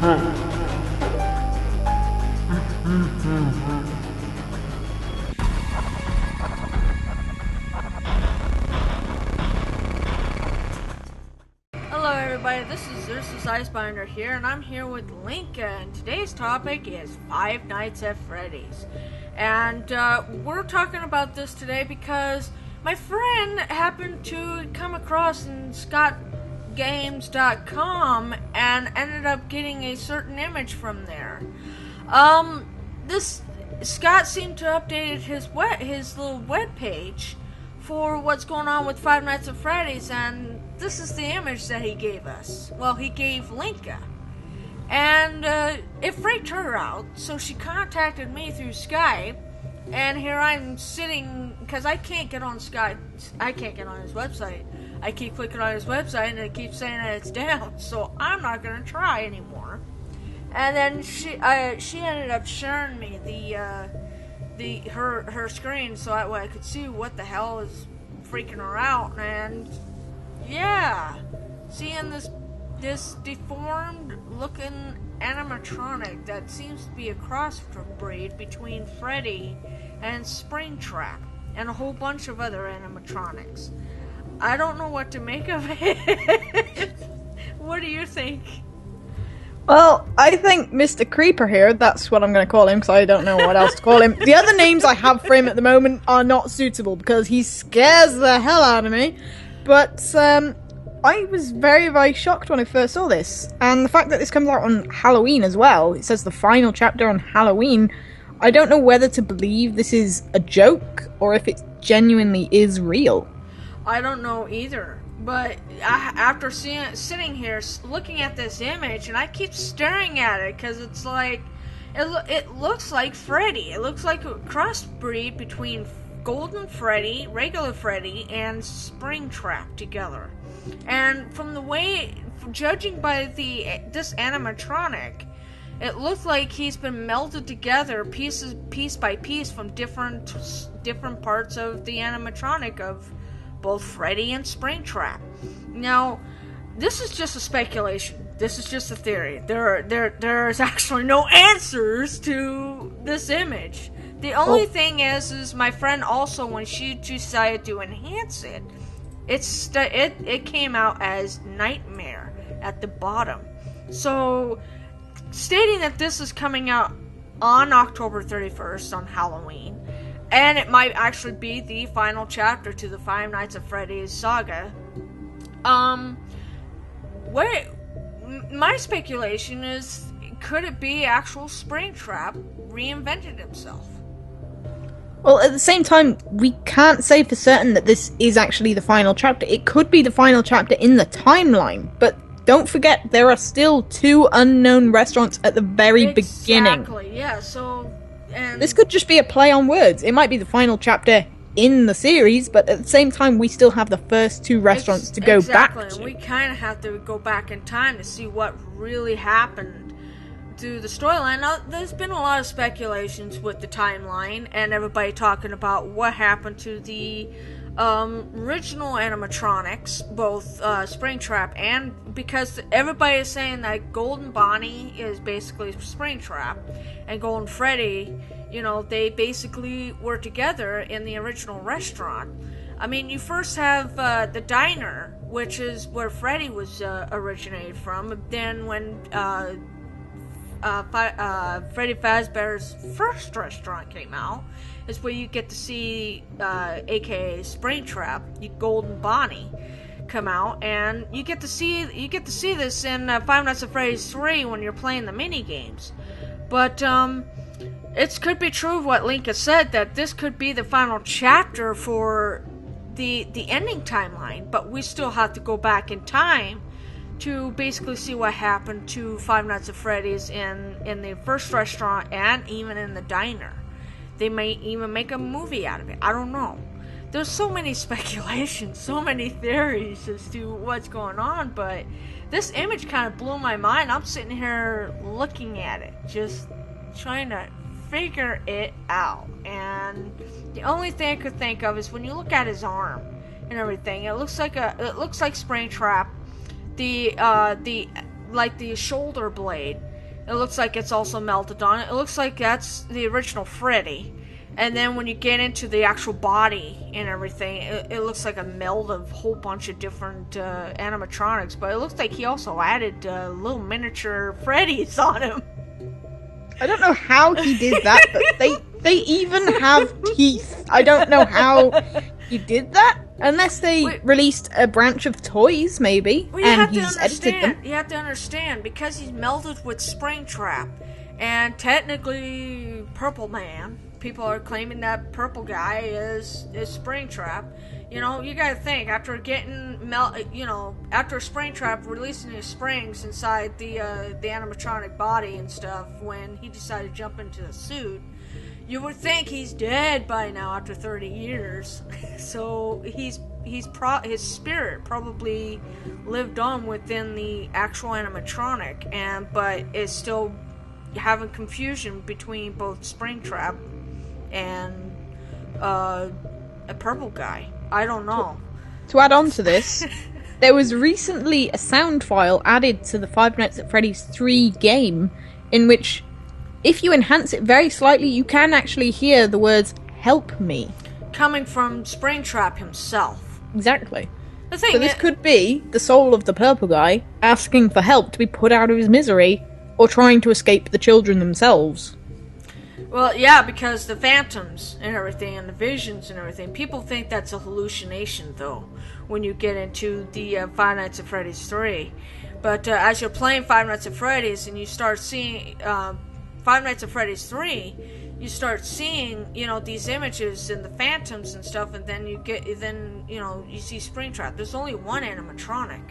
Hello everybody, this is Icebinder here, and I'm here with Lennka, and today's topic is Five Nights at Freddy's. And we're talking about this today because my friend happened to come across in ScottGames.com and ended up getting a certain image from there. This Scott seemed to update his little web page for what's going on with Five Nights at Freddy's, and this is the image that he gave us. Well, he gave Lennka. And it freaked her out, so she contacted me through Skype, and here I'm sitting, because I can't get on Skype, I can't get on his website. I keep clicking on his website, and it keeps saying that it's down, so I'm not going to try anymore. And then she ended up sharing me her screen, so that way I could see what the hell is freaking her out, and yeah, seeing this deformed looking animatronic that seems to be a crossbreed between Freddy and Springtrap and a whole bunch of other animatronics. I don't know what to make of it. What do you think? Well, I think Mr. Creeper here, that's what I'm going to call him because I don't know what else to call him. The other names I have for him at the moment are not suitable because he scares the hell out of me. But I was very, very shocked when I first saw this. And the fact that this comes out on Halloween as well, it says the final chapter on Halloween, I don't know whether to believe this is a joke or if it genuinely is real. I don't know either. But after sitting here looking at this image, and I keep staring at it because it's like, it looks like Freddy. It looks like a crossbreed between Golden Freddy, regular Freddy, and Springtrap together. And from the way, judging by this animatronic, it looks like he's been melted together piece by piece from different parts of the animatronic of both Freddy and Springtrap. Now, this is just a speculation. This is just a theory. There is actually no answers to this image. The only thing is my friend also, when she decided to enhance it, it came out as Nightmare at the bottom. So, stating that this is coming out on October 31st on Halloween, and it might actually be the final chapter to the Five Nights at Freddy's saga. My speculation is, could it be actual Springtrap reinvented himself? Well, at the same time, we can't say for certain that this is actually the final chapter. It could be the final chapter in the timeline, but don't forget, there are still 2 unknown restaurants at the very beginning. Exactly, yeah, so... And this could just be a play on words. It might be the final chapter in the series, but at the same time, we still have the first 2 restaurants to go back to. Exactly, we kind of have to go back in time to see what really happened to the storyline. Now, there's been a lot of speculations with the timeline, and everybody talking about what happened to the original animatronics, both Springtrap, and because everybody is saying that Golden Bonnie is basically Springtrap, and Golden Freddy, you know, they basically were together in the original restaurant. I mean, you first have the diner, which is where Freddy was originated from. Then when Freddy Fazbear's first restaurant came out, is where you get to see, aka Springtrap, Golden Bonnie, come out, and you get to see this in Five Nights at Freddy's 3 when you're playing the mini games. But it could be true what Lennka said, that this could be the final chapter for the ending timeline, but we still have to go back in time to basically see what happened to Five Nights at Freddy's in the first restaurant and even in the diner. They may even make a movie out of it. I don't know. There's so many speculations, so many theories as to what's going on, but this image kind of blew my mind. I'm sitting here looking at it, just trying to figure it out. And the only thing I could think of is when you look at his arm and everything, it looks like Springtrap. The shoulder blade It looks like it's also melted on it. It looks like that's the original Freddy. And then when you get into the actual body and everything, it looks like a meld of a whole bunch of different animatronics. But it looks like he also added little miniature Freddy's on him. I don't know how he did that, but they even have teeth. I don't know how he did that. Unless they released a branch of toys, maybe, and he's edited them. You have to understand, because he's melded with Springtrap, and technically Purple Man, people are claiming that Purple Guy is Springtrap. You know, you gotta think, after getting after Springtrap releasing his springs inside the animatronic body and stuff, when he decided to jump into the suit, you would think he's dead by now after 30 years. So his spirit probably lived on within the actual animatronic, but is still having confusion between both Springtrap and a Purple Guy. I don't know. To add on to this, there was recently a sound file added to the Five Nights at Freddy's 3 game, in which, if you enhance it very slightly, you can actually hear the words, "Help me." Coming from Springtrap himself. Exactly. So this could be the soul of the Purple Guy asking for help to be put out of his misery, or trying to escape the children themselves. Well, yeah, because the phantoms and everything, and the visions and everything, people think that's a hallucination, though, when you get into the Five Nights at Freddy's 3. But as you're playing Five Nights at Freddy's and you start seeing Five Nights at Freddy's 3, you start seeing, these images and the phantoms and stuff, and then you see Springtrap. There's only one animatronic,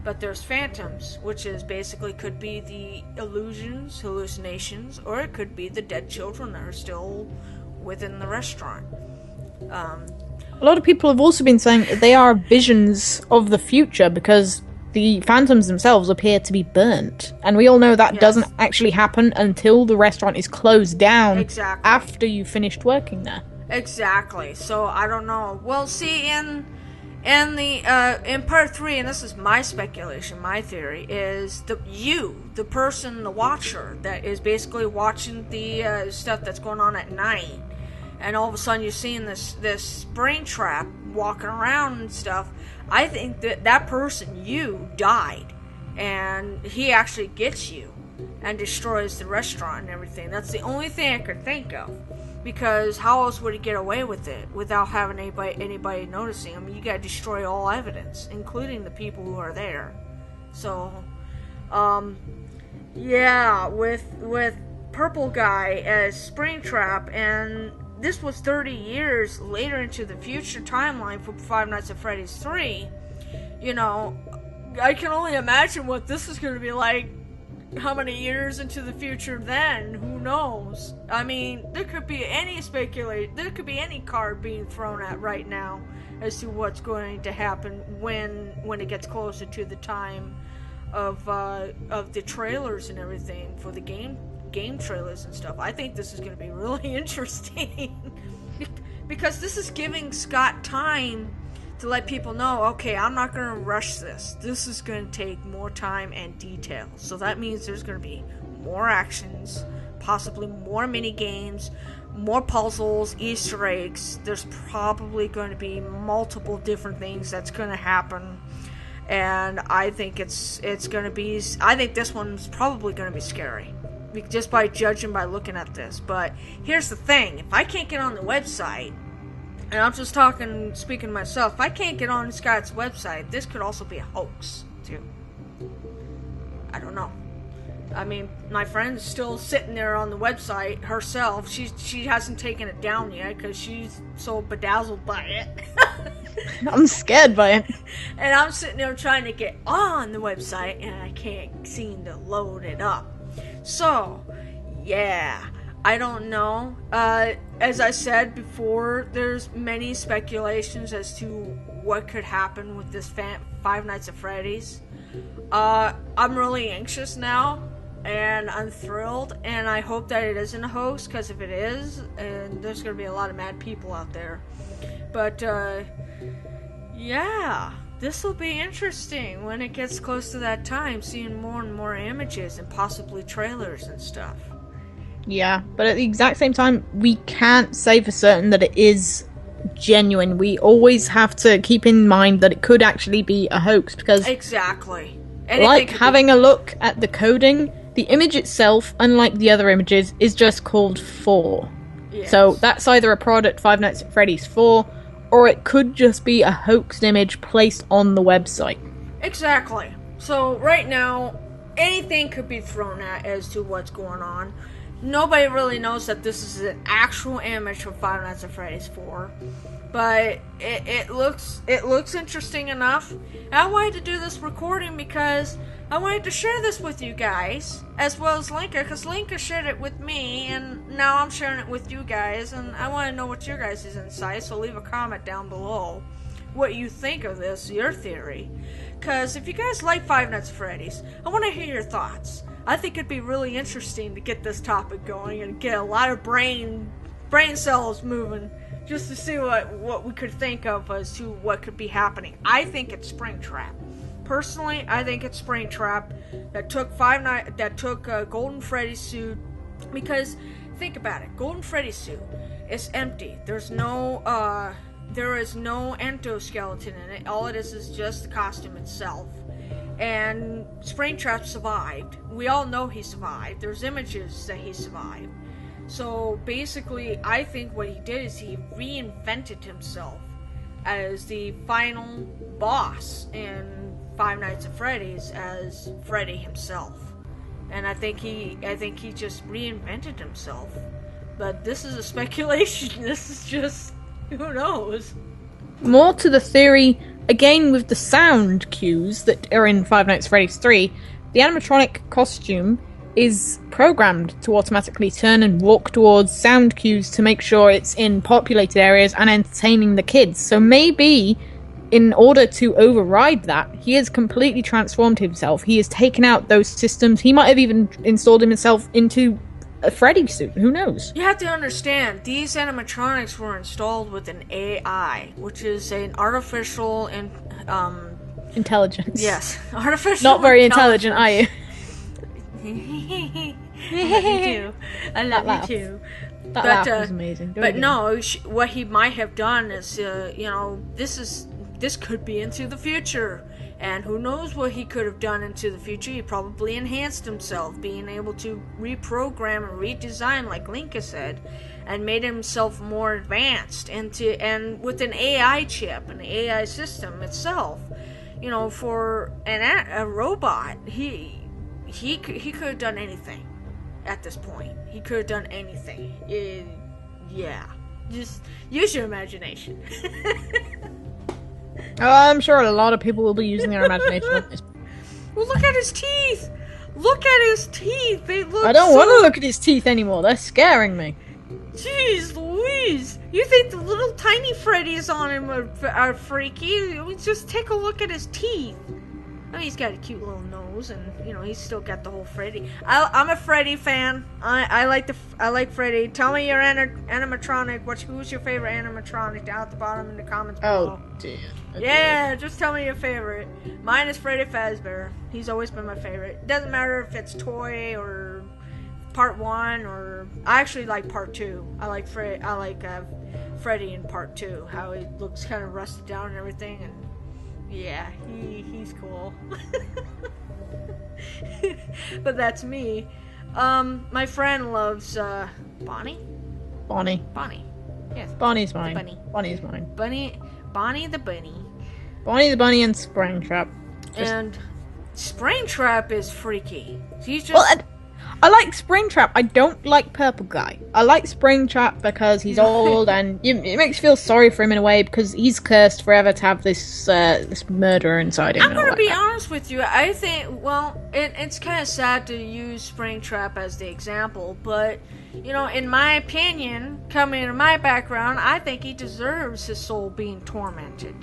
but there's phantoms, which is basically could be the illusions, hallucinations, or it could be the dead children that are still within the restaurant. A lot of people have also been saying that they are visions of the future, because the phantoms themselves appear to be burnt. And we all know that doesn't actually happen until the restaurant is closed down after you've finished working there. Exactly. So, I don't know. Well, see, in part 3, and this is my speculation, my theory, is the person, the watcher, that is basically watching the stuff that's going on at night, and all of a sudden you're seeing this Springtrap walking around and stuff. I think that person, you, died, and he actually gets you and destroys the restaurant and everything. That's the only thing I could think of, because how else would he get away with it without having anybody noticing? I mean, you gotta destroy all evidence, including the people who are there. So, with Purple Guy as Springtrap, and this was 30 years later into the future timeline for Five Nights at Freddy's 3, I can only imagine what this is going to be like. How many years into the future then? Who knows? I mean, there could be any there could be any card being thrown at right now as to what's going to happen when it gets closer to the time of the trailers and everything for the game trailers and stuff. I think this is going to be really interesting because this is giving Scott time to let people know, okay, I'm not going to rush this. This is going to take more time and detail. So that means there's going to be more actions, possibly more mini games, more puzzles, Easter eggs. There's probably going to be multiple different things that's going to happen. And I think it's going to be, I think this one's probably going to be scary, just by judging by looking at this. But here's the thing, if I can't get on the website, and I'm just speaking to myself, if I can't get on Scott's website, this could also be a hoax, too. I don't know. I mean, my friend's still sitting there on the website herself. She hasn't taken it down yet, because she's so bedazzled by it. I'm scared by it. And I'm sitting there trying to get on the website, and I can't seem to load it up. So, yeah, I don't know. As I said before, there's many speculations as to what could happen with this Five Nights at Freddy's. I'm really anxious now, and I'm thrilled, and I hope that it isn't a hoax, because if it is, and there's going to be a lot of mad people out there. But, yeah, this will be interesting when it gets close to that time, seeing more and more images and possibly trailers and stuff. Yeah, but at the exact same time, we can't say for certain that it is genuine. We always have to keep in mind that it could actually be a hoax, because exactly, like having a look at the coding, the image itself, unlike the other images, is just called 4. Yes. So that's either a product Five Nights at Freddy's 4, or it could just be a hoaxed image placed on the website. Exactly. So right now, anything could be thrown at as to what's going on. Nobody really knows that this is an actual image from Five Nights at Freddy's 4, but it looks interesting enough. And I wanted to do this recording because I wanted to share this with you guys, as well as Lennka, because Lennka shared it with me, and now I'm sharing it with you guys, and I want to know what your guys' insight, so leave a comment down below what you think of this, your theory. Because if you guys like Five Nights at Freddy's, I want to hear your thoughts. I think it'd be really interesting to get this topic going and get a lot of brain cells moving, just to see what we could think of as to what could be happening. I think it's Springtrap. Personally, I think it's Springtrap that took Golden Freddy's suit, because think about it, Golden Freddy's suit is empty. There is no endoskeleton in it. All it is just the costume itself. And Springtrap survived. We all know he survived. There's images that he survived. So basically, I think what he did is he reinvented himself as the final boss in Five Nights at Freddy's as Freddy himself. And I think he just reinvented himself. But this is a speculation. This is just, who knows? More to the theory, again with the sound cues that are in Five Nights at Freddy's 3, the animatronic costume is programmed to automatically turn and walk towards sound cues to make sure it's in populated areas and entertaining the kids. So maybe, in order to override that, he has completely transformed himself. He has taken out those systems. He might have even installed himself into a Freddy suit. Who knows? You have to understand, these animatronics were installed with an AI, which is an artificial intelligence. Yes, artificial. Not very intelligent, are you? I love you too. That laugh was amazing. But no, what he might have done is, this could be into the future. And who knows what he could have done into the future. He probably enhanced himself, being able to reprogram and redesign, like Lennka said, and made himself more advanced and with an AI chip, an AI system itself. For a robot, he could have done anything at this point. He could have done anything. Yeah. Just use your imagination. I'm sure a lot of people will be using their imagination on this. Well, look at his teeth! Look at his teeth! They look I don't want to look at his teeth anymore. They're scaring me. Jeez Louise! You think the little tiny Freddy's on him are freaky? Just take a look at his teeth. I mean, he's got a cute little nose, and he's still got the whole Freddy. I'm a Freddy fan. I like Freddy. Tell me your animatronic. Who's your favorite animatronic? Down at the bottom in the comments below. Oh dear. Yeah, just tell me your favorite. Mine is Freddy Fazbear. He's always been my favorite. It doesn't matter if it's toy or part 1, or I actually like part 2. I like Freddy in part 2. How he looks kind of rusted down and everything, and yeah, he's cool. But that's me. My friend loves Bonnie. Bonnie. Yes. Bonnie's mine. The bunny. Bonnie's mine. Bonnie the bunny. Bonnie the bunny and Springtrap. And Springtrap is freaky. He's just. Well, I like Springtrap. I don't like Purple Guy. I like Springtrap because he's old and it makes you feel sorry for him in a way, because he's cursed forever to have this murderer inside him. I'm going to be honest with you. I think, it's kind of sad to use Springtrap as the example, but, in my opinion, coming into my background, I think he deserves his soul being tormented.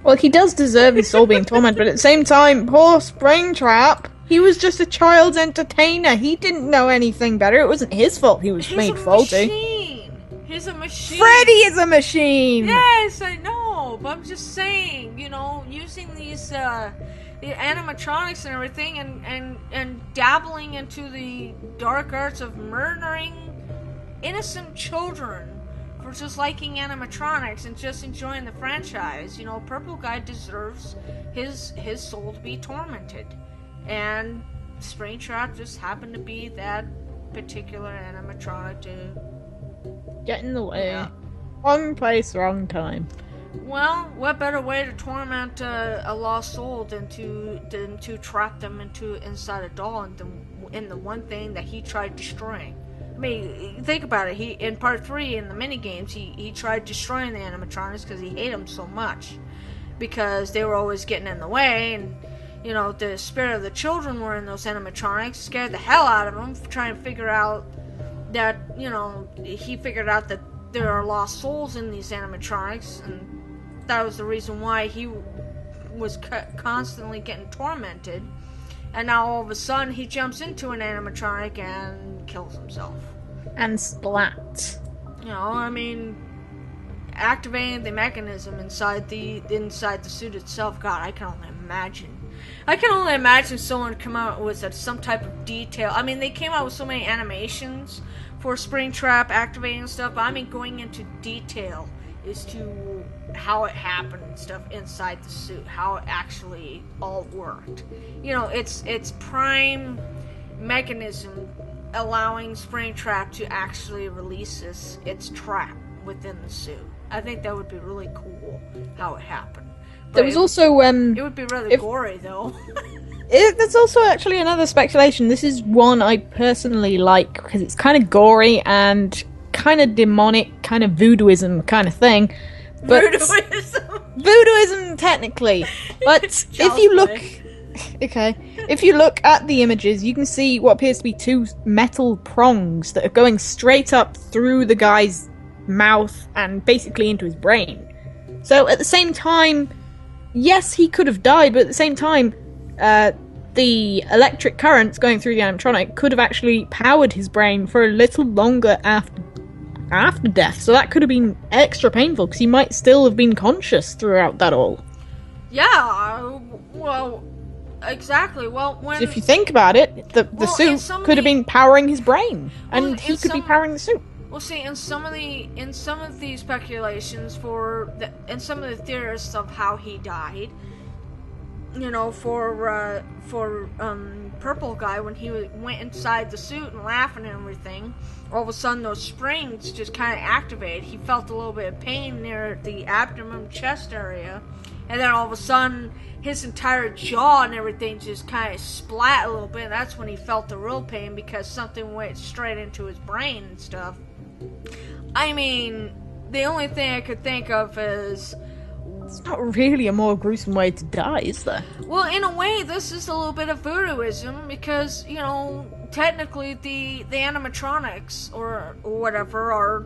Well, he does deserve his soul being tormented, but at the same time, poor Springtrap. He was just a child's entertainer. He didn't know anything better. It wasn't his fault he was made faulty. He's a machine. Freddy is a machine! Yes, I know. know, but I'm just saying, using these the animatronics and everything, and dabbling into the dark arts of murdering innocent children for just liking animatronics and just enjoying the franchise. Purple Guy deserves his soul to be tormented, and Springtrap just happened to be that particular animatronic to get in the way. Yeah. Wrong place, wrong time. Well, what better way to torment a lost soul than to trap them inside a doll in the one thing that he tried destroying? I mean, think about it. In part 3 in the mini games, he tried destroying the animatronics because he hated them so much, because they were always getting in the way, and the spirit of the children were in those animatronics, scared the hell out of him, trying to figure out that he figured out that there are lost souls in these animatronics, and that was the reason why he was constantly getting tormented. And now all of a sudden he jumps into an animatronic and kills himself. And splat. Activating the mechanism inside the suit itself. God, I can only imagine. I can only imagine someone come out with some type of detail. I mean, they came out with so many animations for Springtrap activating and stuff, but going into detail as to how it happened and stuff inside the suit, how it actually all worked. It's prime mechanism allowing Springtrap to actually release its trap within the suit. I think that would be really cool how it happened. But there was also it would be rather gory though. There's also actually another speculation. This is one I personally like because it's kind of gory and kind of demonic, kind of voodooism kind of thing. But voodooism technically. But if you look at the images, you can see what appears to be 2 metal prongs that are going straight up through the guy's mouth and basically into his brain. So at the same time, yes, he could have died, but at the same time, the electric currents going through the animatronic could have actually powered his brain for a little longer after death. So that could have been extra painful because he might still have been conscious throughout that all. Yeah, well, exactly. Well, so if you think about it, the suit could have been powering his brain, and he could be powering the suit. Well, see, in some of the speculations and some of the theorists of how he died, for Purple Guy, when he went inside the suit and laughing and everything, all of a sudden those springs just kind of activated. He felt a little bit of pain near the abdomen, chest area, and then all of a sudden his entire jaw and everything just kind of splat a little bit. And that's when he felt the real pain, because something went straight into his brain and stuff. The only thing I could think of is, it's not really a more gruesome way to die, is there? Well, in a way, this is a little bit of voodooism, because, technically the animatronics or whatever are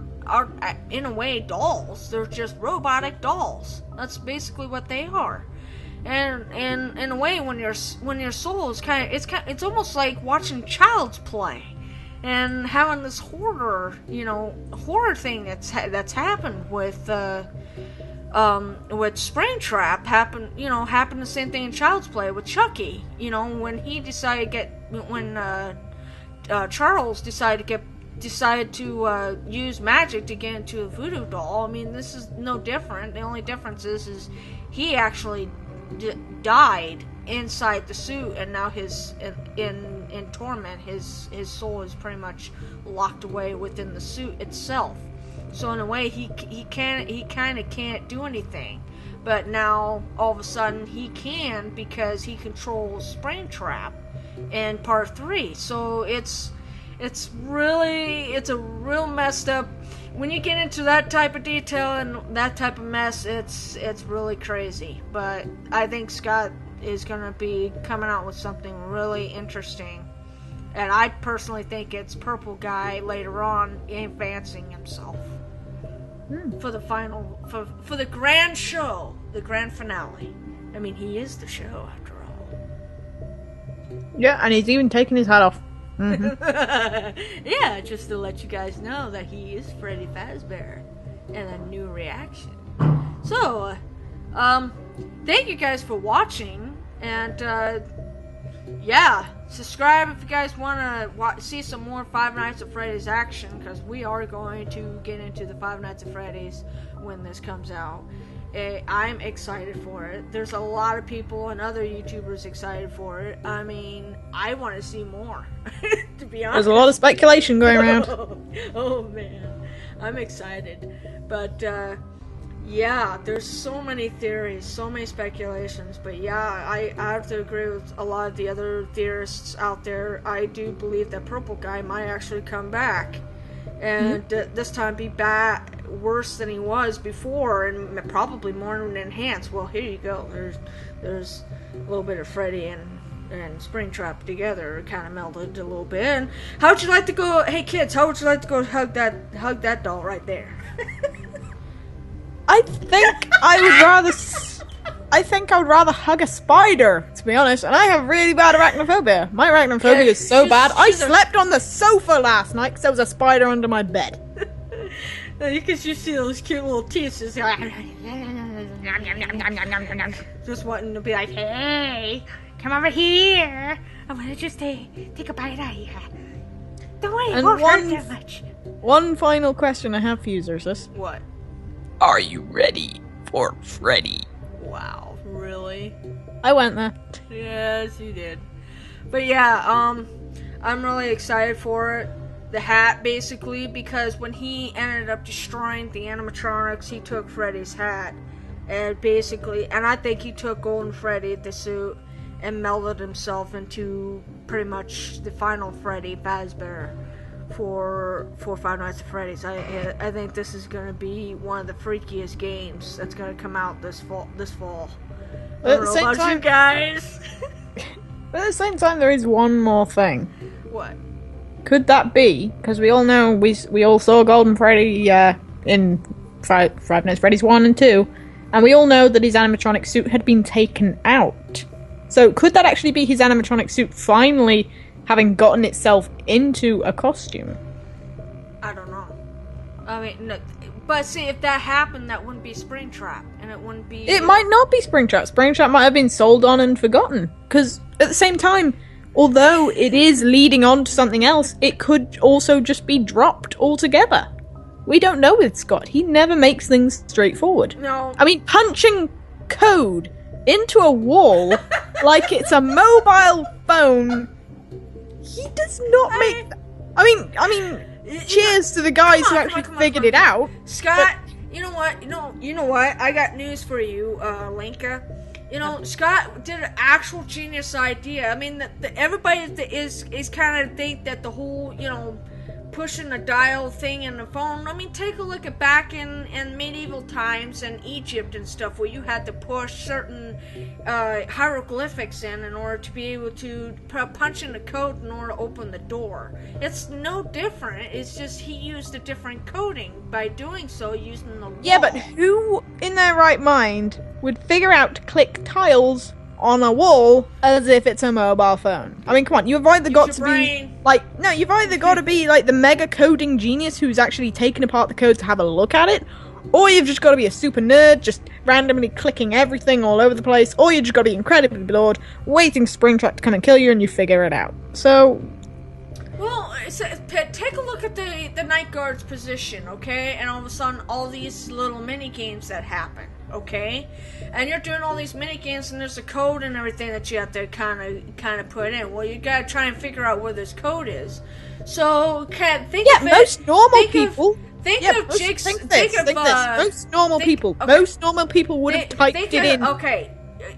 in a way dolls. They're just robotic dolls. That's basically what they are. And in a way, when your soul is it's almost like watching Child's Play and having this horror thing that's happened with Springtrap. Happened the same thing in Child's Play with Chucky. When he decided Charles decided to use magic to get into a voodoo doll. This is no different. The only difference is he actually died inside the suit, and now in torment, his soul is pretty much locked away within the suit itself. So in a way, he kind of can't do anything, but now all of a sudden he can, because he controls Springtrap in part 3. So it's a real messed up. When you get into that type of detail and that type of mess, it's really crazy. But I think Scott is going to be coming out with something really interesting. And I personally think it's Purple Guy later on advancing himself for the final, for the grand show, the grand finale. He is the show after all. Yeah, and he's even taken his hat off. Mm-hmm. Yeah, just to let you guys know that he is Freddy Fazbear and a new reaction. So, Thank you guys for watching, and yeah, subscribe if you guys want to see some more Five Nights at Freddy's action, because we are going to get into the Five Nights at Freddy's when this comes out. I'm excited for it. There's a lot of people and other YouTubers excited for it. I mean, I want to see more, to be honest. There's a lot of speculation going around. Oh man, I'm excited. But yeah, there's so many theories, so many speculations. But yeah, I have to agree with a lot of the other theorists out there. I do believe that Purple Guy might actually come back, and this time be worse than he was before, and probably more enhanced. Well, here you go. There's a little bit of Freddy and Springtrap together, kind of melded a little bit. And how would you like to go? Hey kids, how would you like to go hug that doll right there? I think I would rather hug a spider, to be honest. And I have really bad arachnophobia. My arachnophobia is so bad. I slept on the sofa last night because there was a spider under my bed. Because you see those cute little teeth just wanting to be like, hey, come over here. I want to just take a bite out of you. Don't worry, it won't hurt that much. One final question I have for you, Xerxes. What? Are you ready for Freddy? Wow, really? I went there. Yes, you did. But yeah, I'm really excited for it. The hat, basically, because when he ended up destroying the animatronics, he took Freddy's hat, and I think he took Golden Freddy, the suit, and melded himself into pretty much the final Freddy Fazbear for Five Nights at Freddy's. I think this is going to be one of the freakiest games that's going to come out this fall. I don't know about you guys. But at the same time, there is one more thing. What? Could that be, because we all know, we all saw Golden Freddy in Five Nights at Freddy's 1 and 2, and we all know that his animatronic suit had been taken out. So could that actually be his animatronic suit finally having gotten itself into a costume? I don't know. I mean, no, but see, if that happened, that wouldn't be Springtrap, and it wouldn't be... It might not be Springtrap. Springtrap might have been sold on and forgotten, because at the same time, although it is leading on to something else, it could also just be dropped altogether. We don't know with Scott. He never makes things straightforward. No. I mean, punching code into a wall like it's a mobile phone, he does not make... I mean, cheers to the guys who actually figured it out. Scott, you know what? You know what? I got news for you, Lennka. You know, Scott did an actual genius idea. I mean, everybody is kind of think that the whole, pushing the dial thing in the phone. I mean, take a look at back in medieval times in Egypt and stuff, where you had to push certain hieroglyphics in order to be able to punch in the code in order to open the door. It's no different. It's just he used a different coding by doing so, using the wall. Yeah, but who in their right mind would figure out to click tiles on a wall as if it's a mobile phone? I mean, come on, you've either got to be you've either got to be like the mega coding genius who's actually taken apart the code to have a look at it, or you've just got to be a super nerd just randomly clicking everything all over the place, or you just got to be incredibly bored waiting for Springtrap to come and kill you and you figure it out. So, well, take a look at the Night Guard's position, okay? And all of a sudden, all these little mini games that happen, okay? And you're doing all these mini games, and there's a code and everything that you have to kind of put in. Well, you gotta try and figure out where this code is. So, think of it. Most normal people. Most normal people would have typed it in. Okay,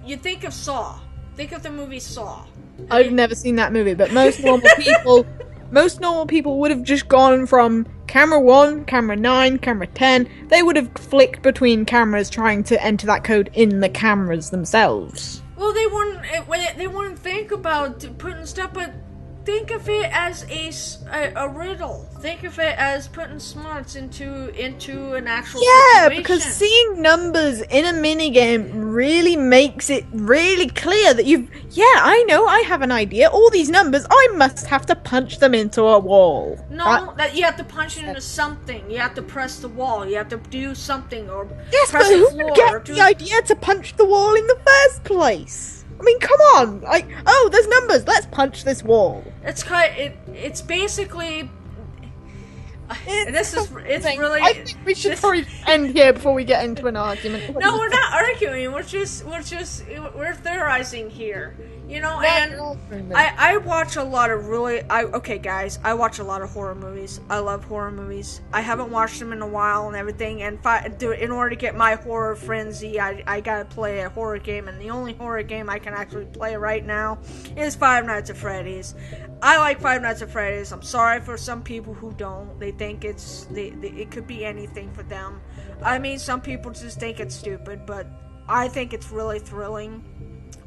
you think of Saw. Think of the movie Saw. I've never seen that movie, but most normal people would have just gone from camera 1, camera 9, camera 10. They would have flicked between cameras trying to enter that code in the cameras themselves. Well, they wouldn't think about putting stuff, but think of it as a riddle. Think of it as putting smarts into an actual situation. Because seeing numbers in a minigame really makes it really clear that I know, I have an idea. All these numbers, I must have to punch them into a wall. No, that you have to punch it into something. You have to press the wall. You have to do something or yes, press but the who floor. would get the idea to punch the wall in the first place? I mean, come on! Like, oh, there's numbers. Let's punch this wall. It's basically. It's really. I think we should probably end here before we get into an argument. No, we're not arguing. We're theorizing here. You know, and I watch a lot of okay, guys, I watch a lot of horror movies. I love horror movies. I haven't watched them in a while and everything, and in order to get my horror frenzy, I gotta play a horror game, and the only horror game I can actually play right now is Five Nights at Freddy's. I like Five Nights at Freddy's. I'm sorry for some people who don't. They think it could be anything for them. I mean, some people just think it's stupid, but I think it's really thrilling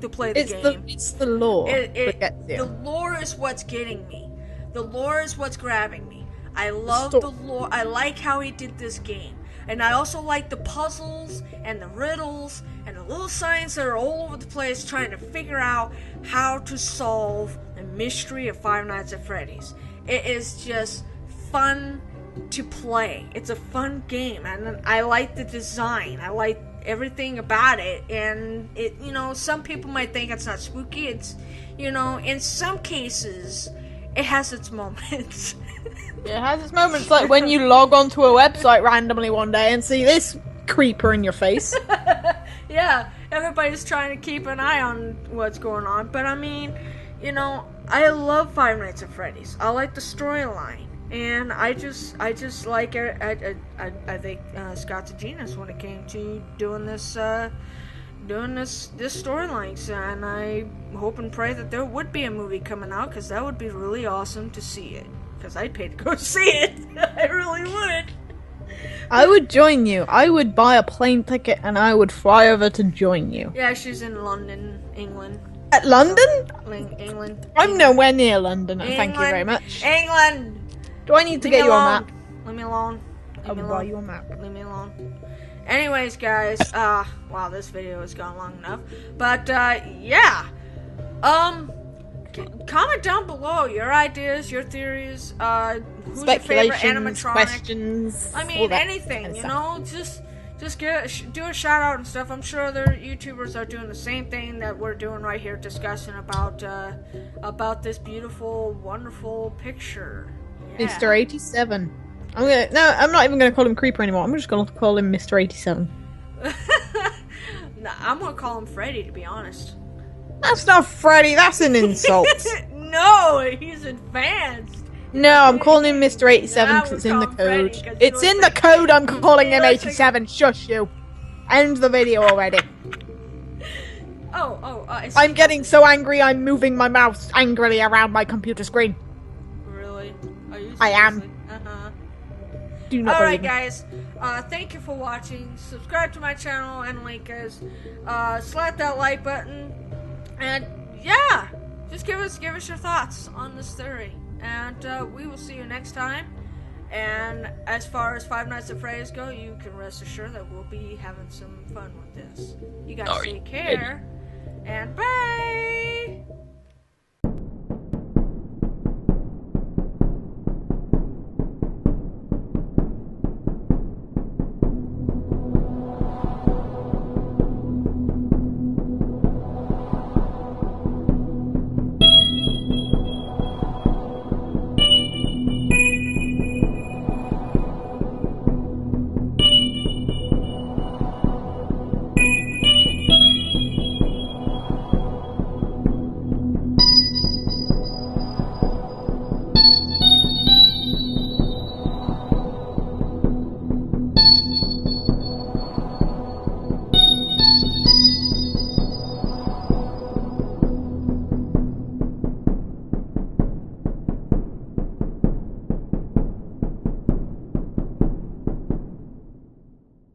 to play the game. It's the lore. The lore is what's getting me. The lore is what's grabbing me. I love the lore. I like how he did this game. And I also like the puzzles and the riddles and the little signs that are all over the place trying to figure out how to solve the mystery of Five Nights at Freddy's. It is just fun to play. It's a fun game, and I like the design. I like everything about it, and some people might think it's not spooky. It's, in some cases, it has its moments. It has its moments, like when you log onto a website randomly one day and see this creeper in your face. Yeah, everybody's trying to keep an eye on what's going on, but I mean, I love Five Nights at Freddy's. I like the storyline. And I just like it. I think Scott's a genius when it came to doing this storylines, and I hope and pray that there would be a movie coming out, because that would be really awesome to see it. Because I'd pay to go see it. I really would. I would join you. I would buy a plane ticket and I would fly over to join you. Yeah, she's in London, England. At London? England. I'm nowhere near London. Thank you very much. England. Do I need to get you a map? Leave me alone. I'll buy you a map. Leave me alone. Anyways, guys, wow, this video has gone long enough. But, yeah. Comment down below your ideas, your theories, who's your favorite animatronic. Questions, I mean, anything, just do a shout out and stuff. I'm sure other YouTubers are doing the same thing that we're doing right here, discussing about this beautiful, wonderful picture. Yeah. Mr. 87. I'm not even gonna call him Creeper anymore. I'm just gonna call him Mr. 87. Nah, I'm gonna call him Freddy, to be honest. That's not Freddy, that's an insult. No, he's advanced. No, I'm calling him Mr. 87 because it's in the code. It's in the code, I'm calling him 87. Shush you. End the video already. I'm getting so angry I'm moving my mouse angrily around my computer screen. Really? Are you seriously? I am. Uh-huh. Do not Alright, believe me. guys. Thank you for watching. Subscribe to my channel and Lennka's. Slap that like button. And yeah, just give us your thoughts on this theory, and we will see you next time. And as far as Five Nights at Freddy's go, you can rest assured that we'll be having some fun with this. You guys take care, and bye.